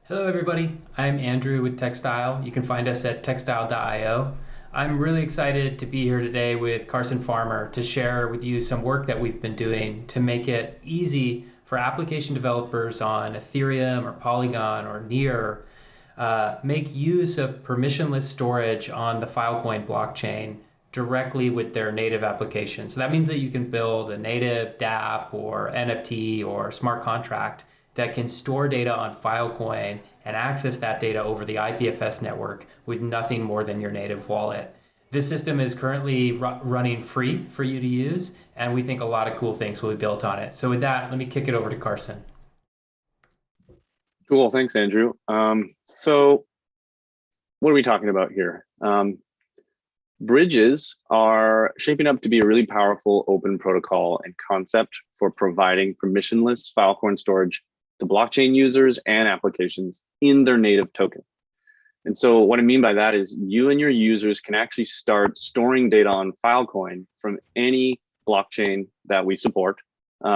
Hello, everybody. I'm Andrew with Textile. You can find us at textile.io. I'm really excited to be here today with Carson Farmer to share with you some work that we've been doing to make it easy for application developers on Ethereum or Polygon or Near make use of permissionless storage on the Filecoin blockchain directly with their native application. So that means that you can build a native dApp or NFT or smart contract that can store data on Filecoin and access that data over the IPFS network with nothing more than your native wallet. This system is currently running free for you to use, and we think a lot of cool things will be built on it. So with that, let me kick it over to Carson. Cool, thanks, Andrew. So what are we talking about here? Bridges are shaping up to be a really powerful open protocol and concept for providing permissionless Filecoin storage to blockchain users and applications in their native token. And so what I mean by that is you and your users can actually start storing data on Filecoin from any blockchain that we support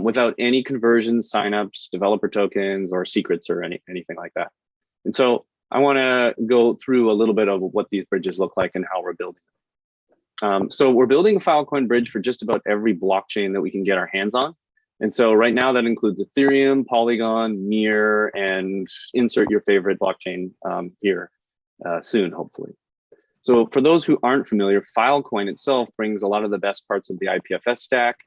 without any conversions, signups, developer tokens, or secrets or anything like that. And so I want to go through a little bit of what these bridges look like and how we're building them. So we're building a Filecoin bridge for just about every blockchain that we can get our hands on. And so right now that includes Ethereum, Polygon, Near, and insert your favorite blockchain here soon, hopefully. So for those who aren't familiar, Filecoin itself brings a lot of the best parts of the IPFS stack,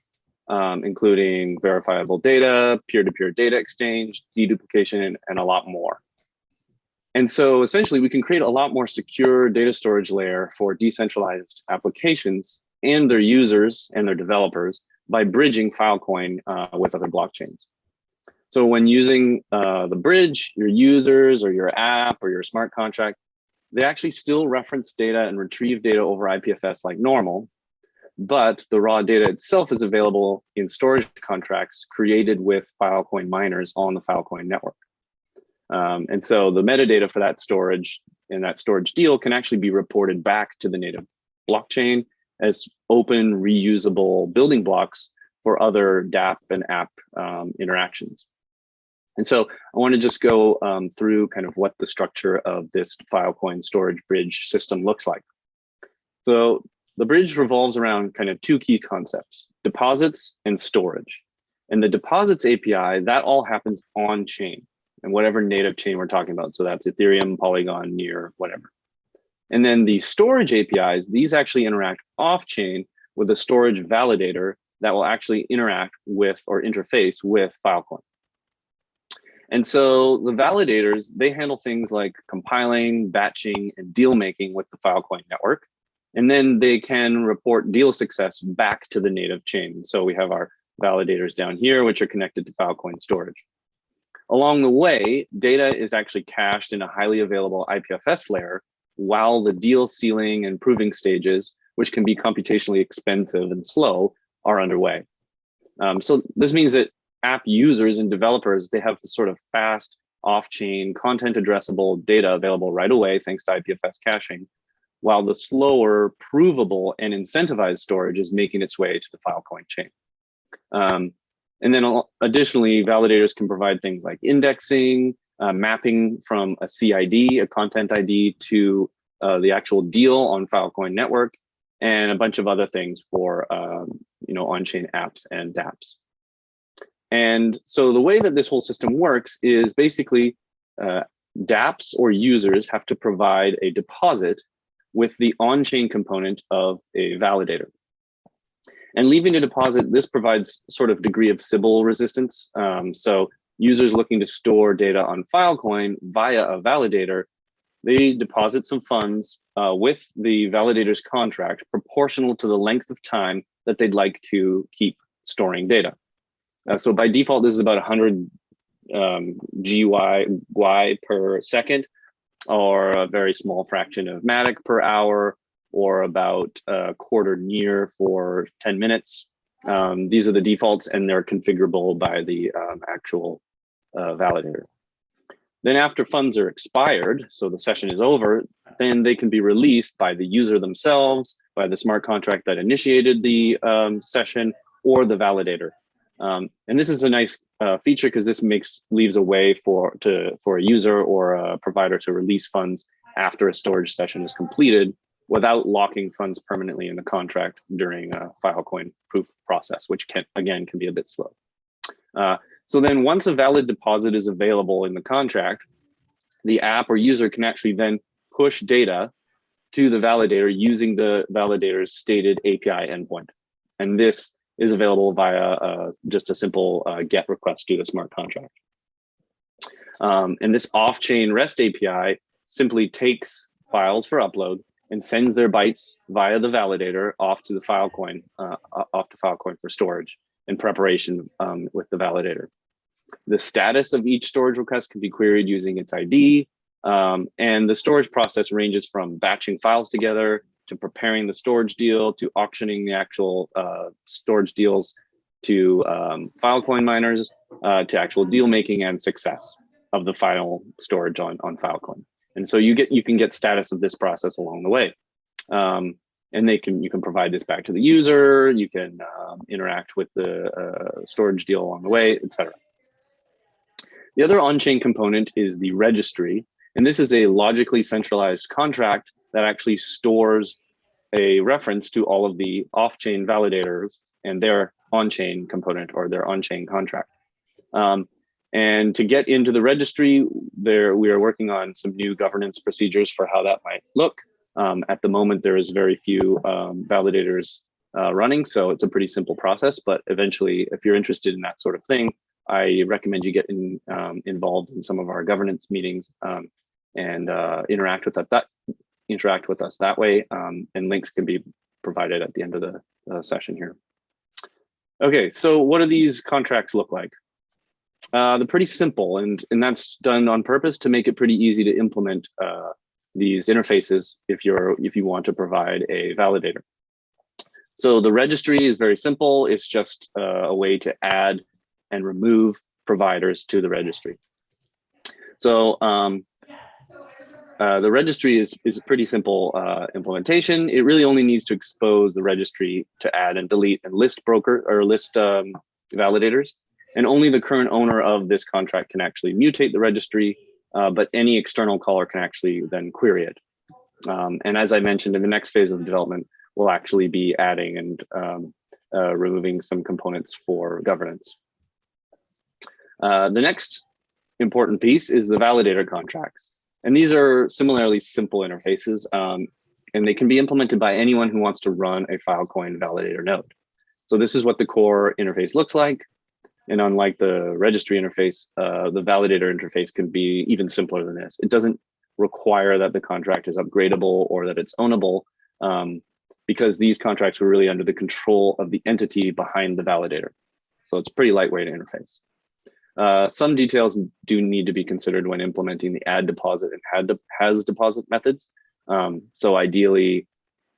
including verifiable data, peer-to-peer data exchange, deduplication, and a lot more. And so essentially we can create a lot more secure data storage layer for decentralized applications and their users and their developers by bridging Filecoin with other blockchains. So when using the bridge, your users or your app or your smart contract, they actually still reference data and retrieve data over IPFS like normal, but the raw data itself is available in storage contracts created with Filecoin miners on the Filecoin network. And so the metadata for that storage and that storage deal can actually be reported back to the native blockchain as open reusable building blocks for other dApp and app interactions. And so I want to just go through kind of what the structure of this Filecoin storage bridge system looks like. So the bridge revolves around kind of two key concepts: deposits and storage. And the deposits API, that all happens on chain and whatever native chain we're talking about. So that's Ethereum, Polygon, Near, whatever. And then the storage APIs, these actually interact off chain with a storage validator that will actually interact with or interface with Filecoin. And so the validators, they handle things like compiling, batching, and deal making with the Filecoin network. And then they can report deal success back to the native chain. So we have our validators down here, which are connected to Filecoin storage. Along the way, data is actually cached in a highly available IPFS layer while the deal sealing and proving stages, which can be computationally expensive and slow, are underway. So this means that app users and developers, they have this sort of fast off-chain content addressable data available right away thanks to IPFS caching, while the slower provable and incentivized storage is making its way to the Filecoin chain. And then additionally, validators can provide things like indexing, mapping from a CID, a content ID, to the actual deal on Filecoin network, and a bunch of other things for on-chain apps and dApps. And so the way that this whole system works is basically dApps or users have to provide a deposit with the on-chain component of a validator. And leaving a deposit, this provides sort of degree of Sybil resistance. So users looking to store data on Filecoin via a validator, they deposit some funds with the validator's contract proportional to the length of time that they'd like to keep storing data. So by default, this is about 100 GY per second, or a very small fraction of Matic per hour, or about a quarter Near for 10 minutes. These are the defaults, and they're configurable by the actual validator. Then after funds are expired, so the session is over, then they can be released by the user themselves, by the smart contract that initiated the session, or the validator. And this is a nice feature because this leaves a way for a user or a provider to release funds after a storage session is completed without locking funds permanently in the contract during a Filecoin proof process, which can be a bit slow. So then once a valid deposit is available in the contract, the app or user can actually then push data to the validator using the validator's stated API endpoint. And this is available via just a simple GET request to the smart contract. And this off-chain REST API simply takes files for upload and sends their bytes via the validator off to Filecoin for storage in preparation with the validator. The status of each storage request can be queried using its ID, and the storage process ranges from batching files together to preparing the storage deal, to auctioning the actual storage deals, to Filecoin miners, to actual deal making and success of the final storage on Filecoin. And so you can get status of this process along the way. And you can provide this back to the user, you can interact with the storage deal along the way, etc. The other on-chain component is the registry. And this is a logically centralized contract that actually stores a reference to all of the off-chain validators and their on-chain component or their on-chain contract. And to get into the registry, we are working on some new governance procedures for how that might look. At the moment, there is very few validators running, so it's a pretty simple process. But eventually, if you're interested in that sort of thing, I recommend you get involved in some of our governance meetings and interact with us that way. And links can be provided at the end of the session here. Okay, so what do these contracts look like? They're pretty simple, and that's done on purpose to make it pretty easy to implement these interfaces if you want to provide a validator. So the registry is very simple. It's just a way to add and remove providers to the registry. So the registry is a pretty simple implementation. It really only needs to expose the registry to add and delete and list validators. And only the current owner of this contract can actually mutate the registry, but any external caller can actually then query it. And as I mentioned, in the next phase of development, we'll actually be adding and removing some components for governance. The next important piece is the validator contracts. And these are similarly simple interfaces, and they can be implemented by anyone who wants to run a Filecoin validator node. So this is what the core interface looks like. And unlike the registry interface, the validator interface can be even simpler than this. It doesn't require that the contract is upgradable or that it's ownable, because these contracts were really under the control of the entity behind the validator. So it's a pretty lightweight interface. Some details do need to be considered when implementing the add deposit and has deposit methods. So ideally,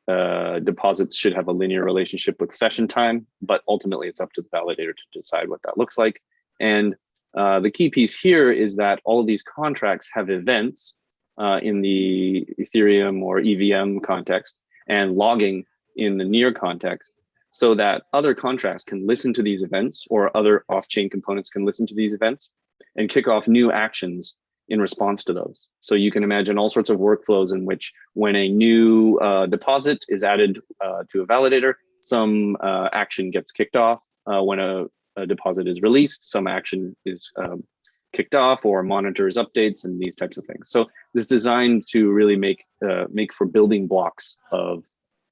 deposits should have a linear relationship with session time, but ultimately it's up to the validator to decide what that looks like. And the key piece here is that all of these contracts have events in the Ethereum or EVM context and logging in the near context, so that other contracts can listen to these events or other off-chain components can listen to these events and kick off new actions in response to those. So you can imagine all sorts of workflows in which when a new deposit is added to a validator, some action gets kicked off. When a deposit is released, some action is kicked off or monitors updates and these types of things. So this is designed to really make for building blocks of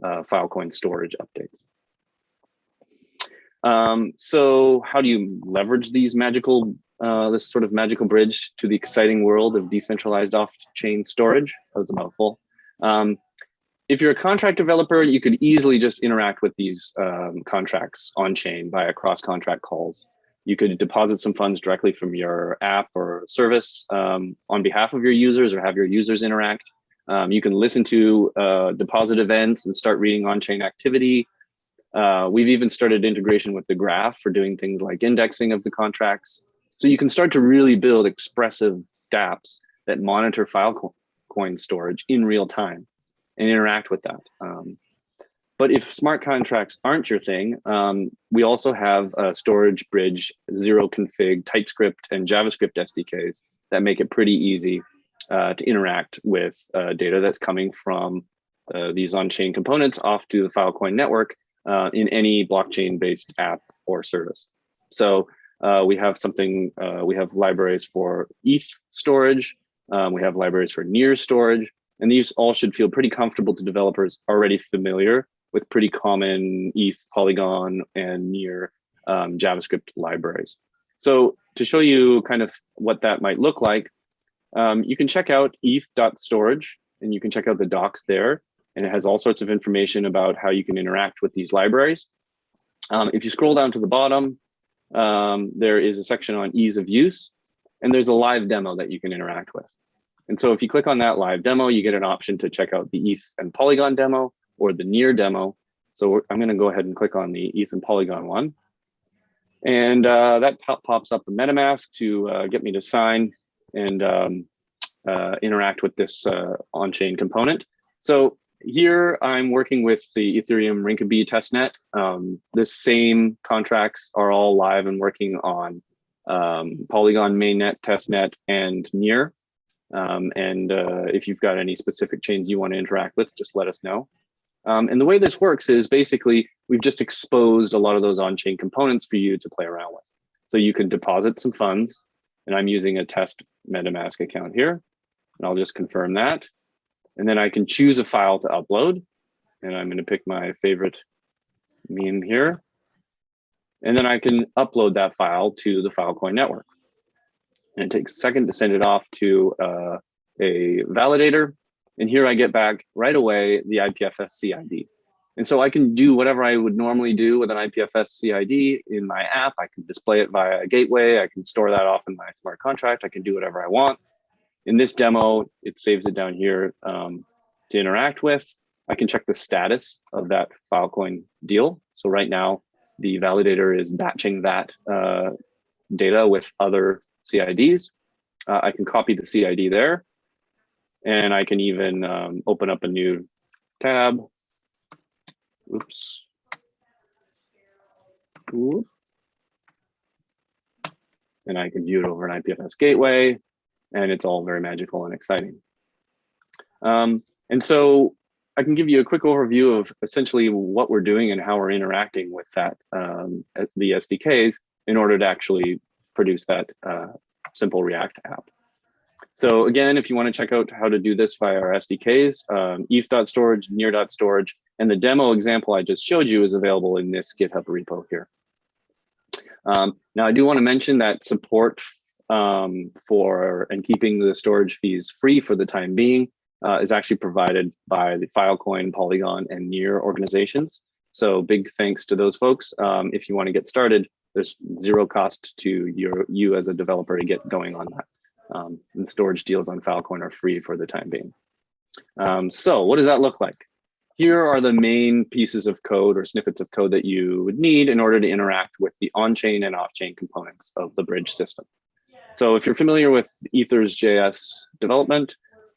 Filecoin storage updates. So how do you leverage these this sort of magical bridge to the exciting world of decentralized off-chain storage? That was a mouthful. If you're a contract developer, you could easily just interact with these contracts on-chain via cross-contract calls. You could deposit some funds directly from your app or service on behalf of your users or have your users interact. You can listen to deposit events and start reading on-chain activity. We've even started integration with the graph for doing things like indexing of the contracts. So you can start to really build expressive dApps that monitor Filecoin storage in real time and interact with that. But if smart contracts aren't your thing, we also have Storage Bridge, zero config, TypeScript, and JavaScript SDKs that make it pretty easy to interact with data that's coming from these on-chain components off to the Filecoin network in any blockchain-based app or service. So we have we have libraries for ETH storage, we have libraries for near storage, and these all should feel pretty comfortable to developers already familiar with pretty common ETH, Polygon, and near JavaScript libraries. So to show you kind of what that might look like, you can check out eth.storage, and you can check out the docs there, and it has all sorts of information about how you can interact with these libraries. If you scroll down to the bottom, there is a section on ease of use, and there's a live demo that you can interact with. And so if you click on that live demo, you get an option to check out the ETH and Polygon demo or the near demo. So I'm going to go ahead and click on the ETH and Polygon one. And that pops up the MetaMask to get me to sign and interact with this on-chain component. So here I'm working with the Ethereum Rinkeby testnet. The same contracts are all live and working on Polygon mainnet, testnet, and near. If you've got any specific chains you want to interact with, just let us know. And the way this works is basically we've just exposed a lot of those on-chain components for you to play around with. So you can deposit some funds, and I'm using a test MetaMask account here, and I'll just confirm that. And then I can choose a file to upload, and I'm going to pick my favorite meme here. And then I can upload that file to the Filecoin network. And it takes a second to send it off to a validator. And here I get back right away the IPFS CID. And so I can do whatever I would normally do with an IPFS CID in my app. I can display it via a gateway. I can store that off in my smart contract. I can do whatever I want. In this demo, it saves it down here to interact with. I can check the status of that Filecoin deal. So right now, the validator is batching that data with other CIDs. I can copy the CID there. And I can even open up a new tab. Oops. Ooh. And I can view it over an IPFS gateway, and it's all very magical and exciting. And so I can give you a quick overview of essentially what we're doing and how we're interacting with that, the SDKs, in order to actually produce that simple React app. So again, if you want to check out how to do this via our SDKs, eth.storage, near.storage, and the demo example I just showed you is available in this GitHub repo here. Now, I do want to mention that support for and keeping the storage fees free for the time being is actually provided by the Filecoin, Polygon, and Near organizations. So big thanks to those folks. If you want to get started, there's zero cost to you as a developer to get going on that. And storage deals on Filecoin are free for the time being. So what does that look like? Here are the main pieces of code or snippets of code that you would need in order to interact with the on-chain and off-chain components of the bridge system. So if you're familiar with Ethers.js development,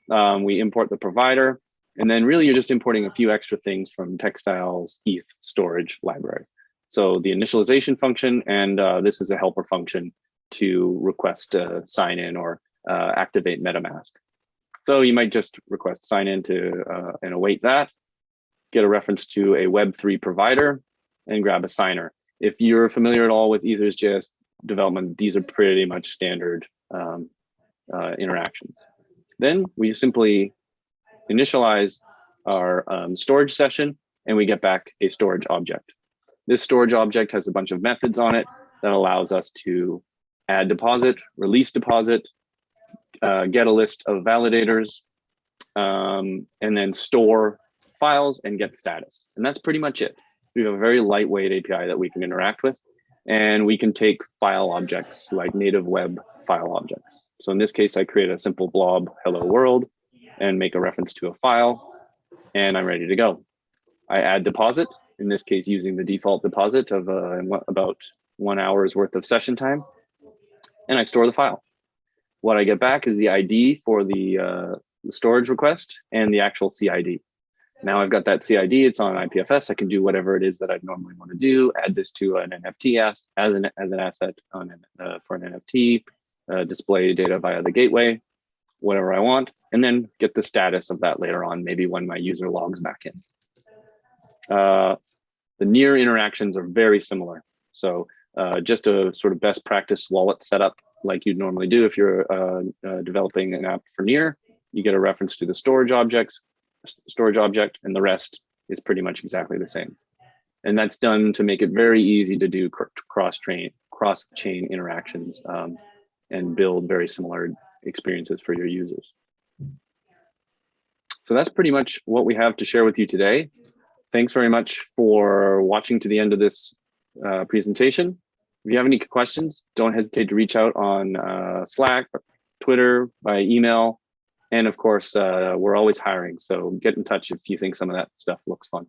we import the provider, and then really you're just importing a few extra things from Textile's ETH storage library. So the initialization function, and this is a helper function to request a sign in or activate MetaMask. So you might just request sign in to and await that, get a reference to a Web3 provider, and grab a signer. If you're familiar at all with Ethers.js development, these are pretty much standard interactions. Then we simply initialize our storage session, and we get back a storage object. This storage object has a bunch of methods on it that allows us to add deposit, release deposit, get a list of validators, and then store files and get status. And that's pretty much it. We have a very lightweight API that we can interact with, and we can take file objects like native web file objects. So in this case, I create a simple blob hello world and make a reference to a file, and I'm ready to go. I add deposit, in this case, using the default deposit of about 1 hour's worth of session time, and I store the file. What I get back is the ID for the storage request and the actual CID. Now I've got that CID, it's on IPFS. I can do whatever it is that I'd normally want to do, add this to an NFT as an asset on for an NFT, display data via the gateway, whatever I want, and then get the status of that later on, maybe when my user logs back in. The near interactions are very similar. So just a sort of best practice wallet setup like you'd normally do if you're developing an app for near. You get a reference to the storage object, and the rest is pretty much exactly the same. And that's done to make it very easy to do cross-chain interactions and build very similar experiences for your users. So that's pretty much what we have to share with you today. Thanks very much for watching to the end of this presentation. If you have any questions, don't hesitate to reach out on Slack, Twitter, by email. And of course, we're always hiring. So get in touch if you think some of that stuff looks fun.